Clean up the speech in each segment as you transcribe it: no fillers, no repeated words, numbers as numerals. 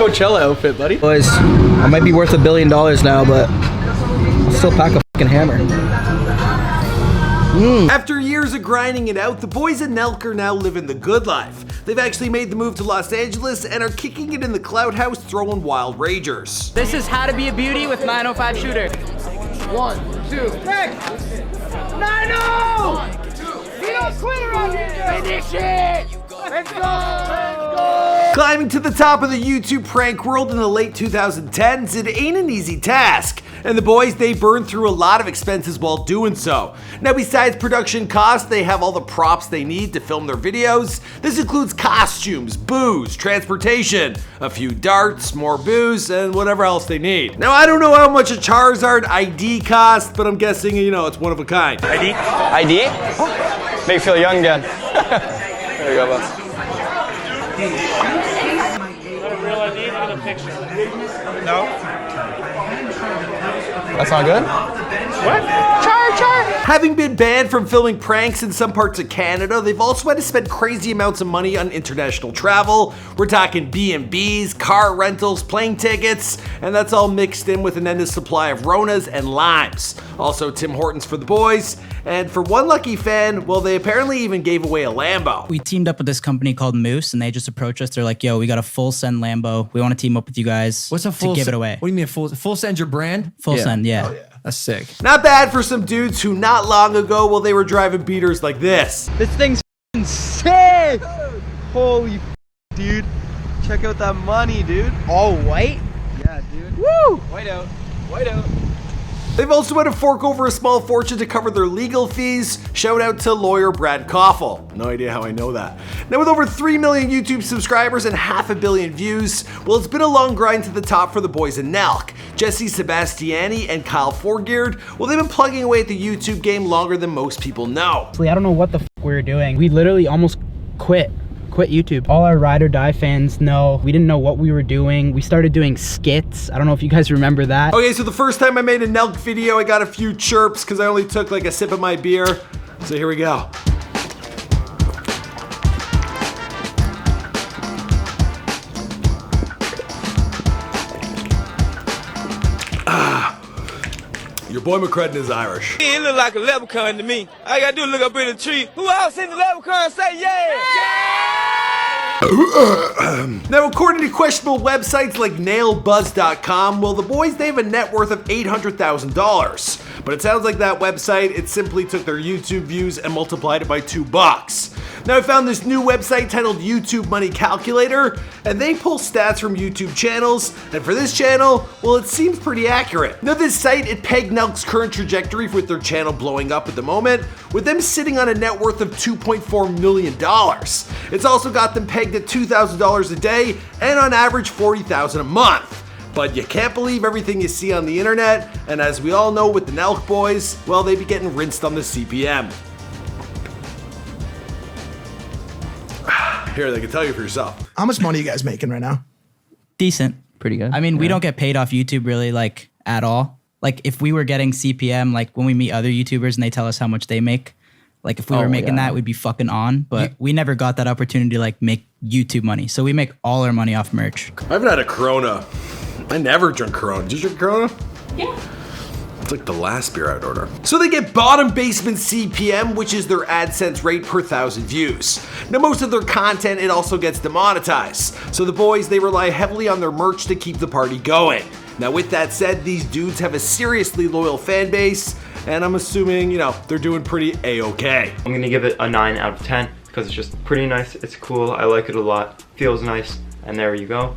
Coachella outfit, buddy. Boys, I might be worth $1 billion now, but I'll still pack a fucking hammer. After years of grinding it out, the boys at Nelk are now living the good life. They've actually made the move to Los Angeles and are kicking it in the Clout House, throwing wild ragers. This is How to Be a Beauty with 905 Shooter. 1, 2, 3. 9-0! We don't quit around here! Finish it! Let's go! Climbing to the top of the YouTube prank world in the late 2010s, it ain't an easy task. And the boys, they burn through a lot of expenses while doing so. Now, besides production costs, they have all the props they need to film their videos. This includes costumes, booze, transportation, a few darts, more booze, and whatever else they need. Now, I don't know how much a Charizard ID costs, but I'm guessing, you know, it's one of a kind. ID? ID? Make you feel young again. There you go, boss. Not a real ID, look at the picture. No. That's not good? What? Char! Having been banned from filming pranks in some parts of Canada, they've also had to spend crazy amounts of money on international travel. We're talking B&Bs, car rentals, plane tickets, and that's all mixed in with an endless supply of Ronas and limes. Also Tim Hortons for the boys, and for one lucky fan, well, they apparently even gave away a Lambo. We teamed up with this company called Moose, and they just approached us. They're like, yo, we got a full send Lambo. We want to team up with you guys What's a full to give it away. What do you mean a full send your brand? Full send, yeah. Oh, yeah. That's sick. Not bad for some dudes who not long ago, well, they were driving beaters like this. This thing's sick! Holy dude. Check out that money, dude. All white? Yeah, dude. Woo! White out. White out. They've also had to fork over a small fortune to cover their legal fees. Shout out to lawyer Brad Koffel. No idea how I know that. Now with over 3 million YouTube subscribers and 500 million views, well, it's been a long grind to the top for the boys in Nelk. Jesse Sebastiani and Kyle Forgeard, well, they've been plugging away at the YouTube game longer than most people know. I don't know what the f we were doing. We literally almost quit YouTube. All our Ride or Die fans know we didn't know what we were doing. We started doing skits. I don't know if you guys remember that. Okay, so the first time I made a Nelk video, I got a few chirps because I only took like a sip of my beer. So here we go. Your boy McCrudden is Irish. He look like a leprechaun to me. I gotta do is look up in the tree. Who else in the leprechaun say yeah? Now, according to questionable websites like nailbuzz.com, well, the boys, they have a net worth of $800,000. But it sounds like that website, it simply took their YouTube views and multiplied it by $2. Now, I found this new website titled YouTube Money Calculator, and they pull stats from YouTube channels, and for this channel, well, it seems pretty accurate. Now, this site, it pegged Nelk's current trajectory with their channel blowing up at the moment, with them sitting on a net worth of $2.4 million. It's also got them pegged at $2,000 a day, and on average, $40,000 a month. But you can't believe everything you see on the internet, and as we all know with the Nelk boys, well, they be getting rinsed on the CPM. Here, they can tell you for yourself. How much money are you guys making right now? Decent. Pretty good. I mean, we don't get paid off YouTube really, like, at all. Like, if we were getting CPM, like, when we meet other YouTubers and they tell us how much they make, like, if we were making that, we'd be fucking on. But we never got that opportunity to, like, make YouTube money. So we make all our money off merch. I haven't had a Corona. I never drink Corona. Did you drink Corona? Yeah. It's like the last beer I'd order. So they get bottom basement CPM, which is their AdSense rate per 1,000 views. Now, most of their content, it also gets demonetized. So the boys, they rely heavily on their merch to keep the party going. Now, with that said, these dudes have a seriously loyal fan base, and I'm assuming, you know, they're doing pretty A-okay. I'm gonna give it a 9 out of 10 because it's just pretty nice. It's cool. I like it a lot. Feels nice. And there you go.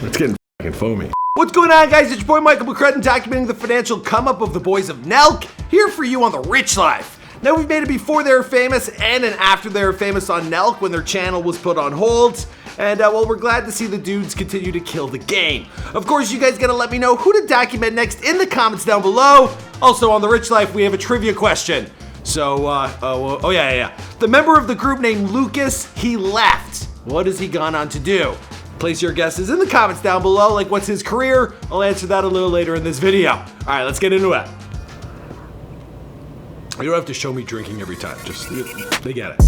It's getting fucking foamy. What's going on, guys? It's your boy Michael McCrudden, documenting the financial come up of the boys of Nelk, here for you on The Rich Life. Now, we've made it before they were famous and after they were famous on Nelk when their channel was put on hold. And well, we're glad to see the dudes continue to kill the game. Of course, you guys gotta let me know who to document next in the comments down below. Also, on The Rich Life, we have a trivia question. So, the member of the group named Lucas, he left. What has he gone on to do? Place your guesses in the comments down below, like what's his career? I'll answer that a little later in this video. All right, let's get into it. You don't have to show me drinking every time, just, they get it.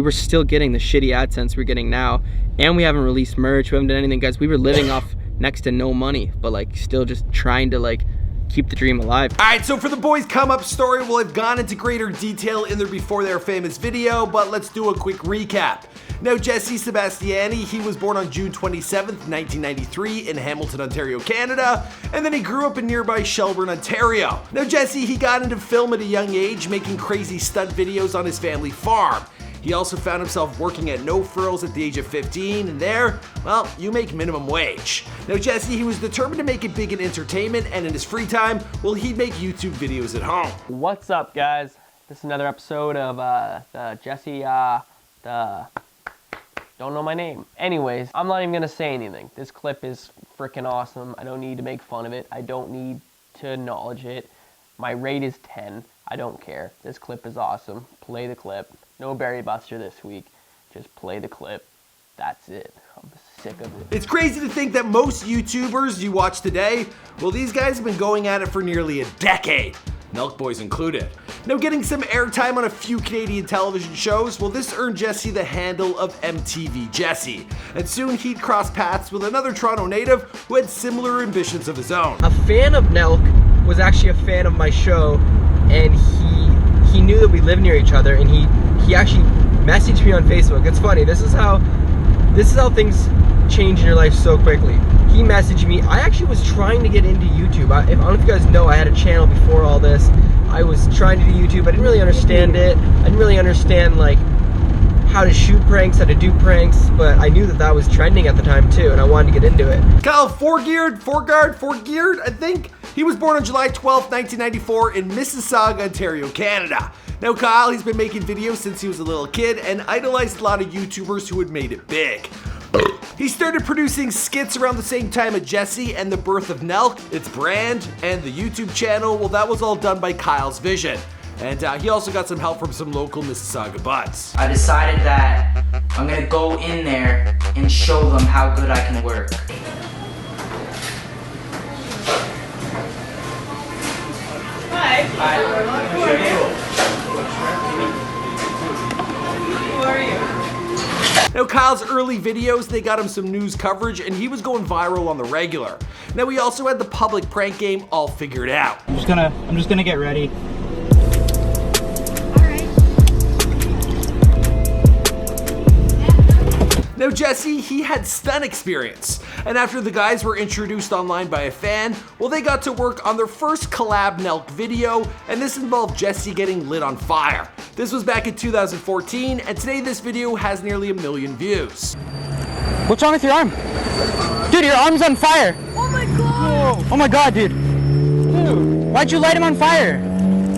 we're still getting the shitty AdSense we're getting now, and we haven't released merch, we haven't done anything, guys. We were living off next to no money, but like still just trying to like keep the dream alive. All right, so for the boys' come up story, well, I've gone into greater detail in their before their famous video, but let's do a quick recap. Now, Jesse Sebastiani, he was born on June 27th, 1993 in Hamilton, Ontario, Canada, and then he grew up in nearby Shelburne, Ontario. Now, Jesse, he got into film at a young age, making crazy stunt videos on his family farm. He also found himself working at No Frills at the age of 15, and there, well, you make minimum wage. Now, Jesse, he was determined to make it big in entertainment, and in his free time, well, he'd make YouTube videos at home. What's up, guys? This is another episode of Jesse, don't know my name. Anyways, I'm not even gonna say anything. This clip is freaking awesome. I don't need to make fun of it. I don't need to acknowledge it. My rate is 10. I don't care. This clip is awesome. Play the clip. No Barry Buster this week. Just play the clip. That's it. I'm sick of it. It's crazy to think that most YouTubers you watch today, well, these guys have been going at it for nearly a decade. Nelk boys included. Now, getting some airtime on a few Canadian television shows, well, this earned Jesse the handle of MTV Jesse. And soon he'd cross paths with another Toronto native who had similar ambitions of his own. A fan of Nelk was actually a fan of my show, and he knew that we lived near each other, and he actually messaged me on Facebook. It's funny, this is how things change in your life so quickly. He messaged me. I actually was trying to get into YouTube. I don't know if you guys know, I had a channel before all this. I was trying to do YouTube. I didn't really understand it. I didn't really understand like how to shoot pranks, how to do pranks, but I knew that was trending at the time too, and I wanted to get into it. Kyle Forgeard, I think. He was born on July 12th, 1994 in Mississauga, Ontario, Canada. Now, Kyle, he's been making videos since he was a little kid and idolized a lot of YouTubers who had made it big. He started producing skits around the same time as Jesse and the birth of Nelk, its brand, and the YouTube channel. Well, that was all done by Kyle's vision. And he also got some help from some local Mississauga buds. I decided that I'm gonna go in there and show them how good I can work. Hi. Hi. Who are you? Who are you? Now, Kyle's early videos, they got him some news coverage, and he was going viral on the regular. Now, he also had the public prank game all figured out. I'm just gonna get ready. Now, Jesse, he had stunt experience, and after the guys were introduced online by a fan, well, they got to work on their first collab Nelk video, and this involved Jesse getting lit on fire. This was back in 2014, and today this video has nearly 1 million views. What's wrong with your arm? Dude, your arm's on fire. Oh my god! Oh my god, dude. Dude, why'd you light him on fire?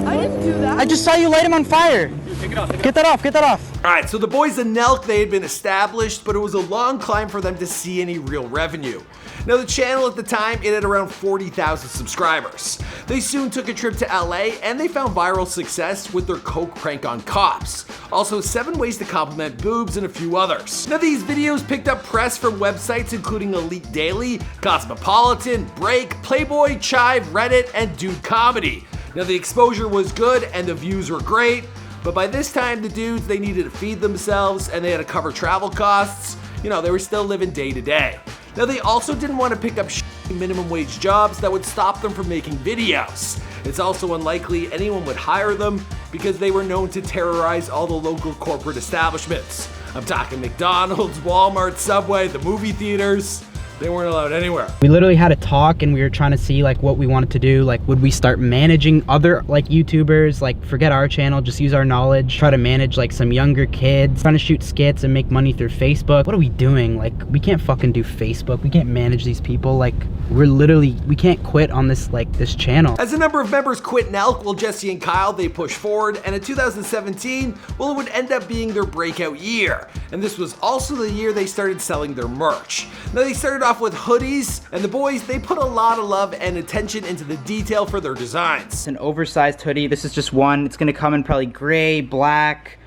I didn't do that. I just saw you light him on fire. Take it off. Get that off, get that off. All right, so the boys in Nelk, they had been established, but it was a long climb for them to see any real revenue. Now, the channel at the time, it had around 40,000 subscribers. They soon took a trip to LA, and they found viral success with their Coke prank on cops. Also, 7 ways to compliment boobs and a few others. Now, these videos picked up press from websites including Elite Daily, Cosmopolitan, Break, Playboy, Chive, Reddit, and Dude Comedy. Now, the exposure was good, and the views were great, but by this time, the dudes, they needed to feed themselves, and they had to cover travel costs. You know, they were still living day to day. Now, they also didn't want to pick up minimum wage jobs that would stop them from making videos. It's also unlikely anyone would hire them because they were known to terrorize all the local corporate establishments. I'm talking McDonald's, Walmart, Subway, the movie theaters. They weren't allowed anywhere. We literally had a talk and we were trying to see like what we wanted to do. Like, would we start managing other like YouTubers? Like, forget our channel, just use our knowledge. Try to manage like some younger kids. Trying to shoot skits and make money through Facebook. What are we doing? Like, we can't fucking do Facebook. We can't manage these people. Like, we can't quit on this channel. As a number of members quit Nelk, well, Jesse and Kyle, they pushed forward, and in 2017, well, it would end up being their breakout year. And this was also the year they started selling their merch. Now, they started off with hoodies, and the boys, they put a lot of love and attention into the detail for their designs. It's an oversized hoodie. This is just one. It's gonna come in probably gray, black,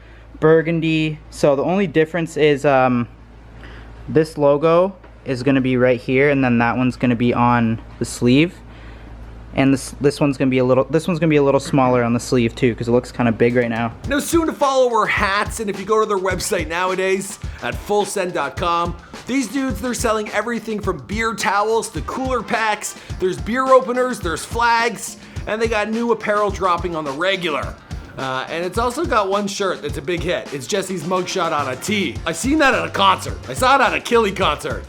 burgundy. So the only difference is this logo is gonna be right here, and then that one's gonna be on the sleeve. And this one's gonna be a little smaller on the sleeve too, because it looks kind of big right now. Now soon to follow are hats, and if you go to their website nowadays at fullsend.com, these dudes, they're selling everything from beer towels to cooler packs. There's beer openers, there's flags, and they got new apparel dropping on the regular. And it's also got one shirt that's a big hit. It's Jesse's mugshot on a tee. I seen that at a concert. I saw it at a Killy concert.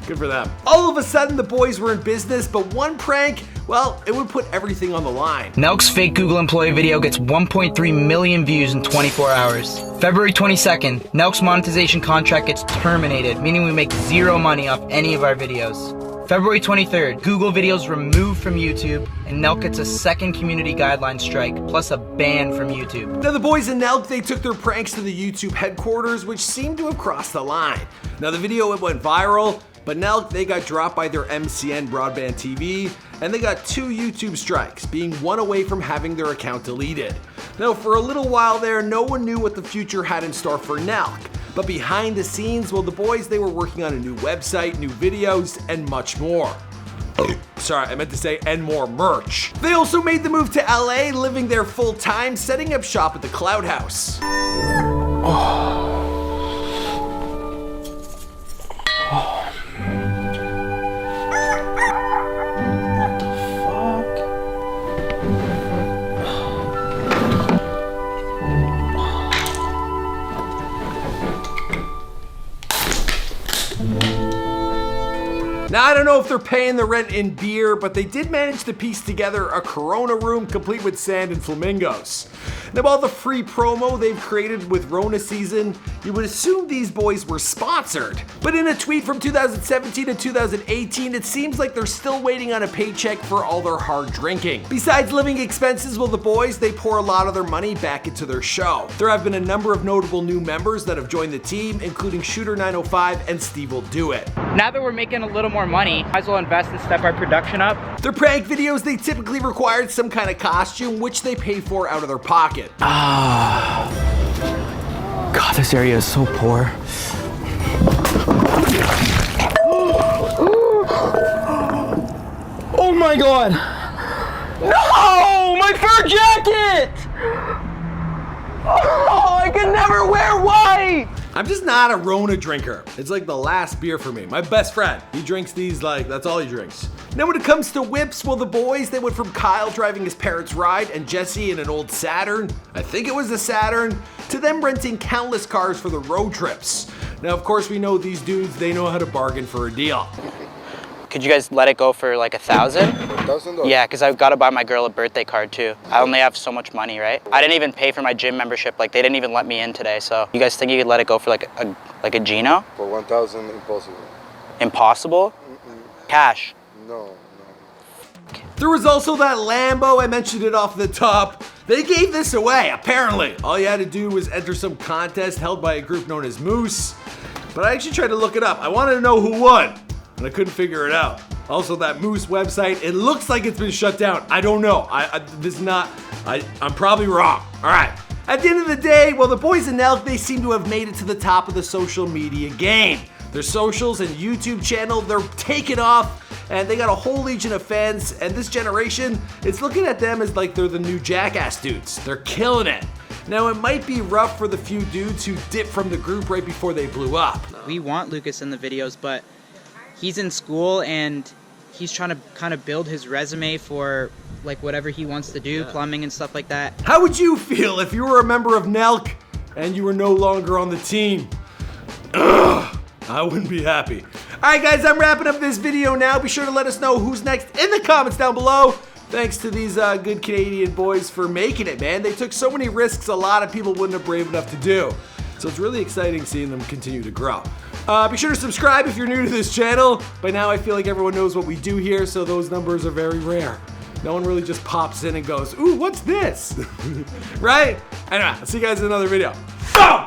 Good for them. All of a sudden, the boys were in business, but one prank, well, it would put everything on the line. Nelk's fake Google employee video gets 1.3 million views in 24 hours. February 22nd, Nelk's monetization contract gets terminated, meaning we make zero money off any of our videos. February 23rd, Google videos removed from YouTube, and Nelk gets a second community guideline strike, plus a ban from YouTube. Now the boys in Nelk, they took their pranks to the YouTube headquarters, which seemed to have crossed the line. Now the video, it went viral, but Nelk, they got dropped by their MCN broadband TV, and they got 2 YouTube strikes, being one away from having their account deleted. Now for a little while there, no one knew what the future had in store for Nelk. But behind the scenes, well, the boys, they were working on a new website, new videos, and much more. Sorry, I meant to say, and more merch. They also made the move to LA, living there full time, setting up shop at the Clout House. Now, I don't know if they're paying the rent in beer, but they did manage to piece together a Corona room complete with sand and flamingos. Now, all the free promo they've created with Rona season, you would assume these boys were sponsored. But in a tweet from 2017 to 2018, it seems like they're still waiting on a paycheck for all their hard drinking. Besides living expenses, well, the boys, they pour a lot of their money back into their show. There have been a number of notable new members that have joined the team, including Shooter905 and Steve Will Do It. Now that we're making a little more money, might as well invest and step our production up. Their prank videos, they typically required some kind of costume, which they pay for out of their pocket. God, this area is so poor. Oh my God! No! My fur jacket! Oh, I can never wear white! I'm just not a Rona drinker. It's like the last beer for me. My best friend, he drinks these like, that's all he drinks. Now when it comes to whips, well the boys, they went from Kyle driving his parents' ride and Jesse in an old Saturn, I think it was a Saturn, to them renting countless cars for the road trips. Now of course we know these dudes, they know how to bargain for a deal. Could you guys let it go for like $1,000? $1,000? Yeah, because I've got to buy my girl a birthday card too. I only have so much money, right? I didn't even pay for my gym membership. Like they didn't even let me in today. So you guys think you could let it go for like a Gino? For 1,000, impossible. Impossible? Cash? No. There was also that Lambo, I mentioned it off the top. They gave this away, apparently. All you had to do was enter some contest held by a group known as Moose. But I actually tried to look it up. I wanted to know who won, and I couldn't figure it out. Also, that Moose website, it looks like it's been shut down. I don't know. I'm probably wrong. All right. At the end of the day, well, the boys in Nelk, they seem to have made it to the top of the social media game. Their socials and YouTube channel, they're taking off, and they got a whole legion of fans, and this generation, it's looking at them as like they're the new Jackass dudes. They're killing it. Now, it might be rough for the few dudes who dipped from the group right before they blew up. We want Lucas in the videos, but he's in school and he's trying to kind of build his resume for like whatever he wants to do, plumbing and stuff like that. How would you feel if you were a member of Nelk and you were no longer on the team? Ugh, I wouldn't be happy. All right, guys, I'm wrapping up this video now. Be sure to let us know who's next in the comments down below. Thanks to these good Canadian boys for making it, man. They took so many risks a lot of people wouldn't have brave enough to do. So it's really exciting seeing them continue to grow. Be sure to subscribe if you're new to this channel. By now, I feel like everyone knows what we do here, so those numbers are very rare. No one really just pops in and goes, ooh, what's this? Right? Anyway, I'll see you guys in another video. Boom!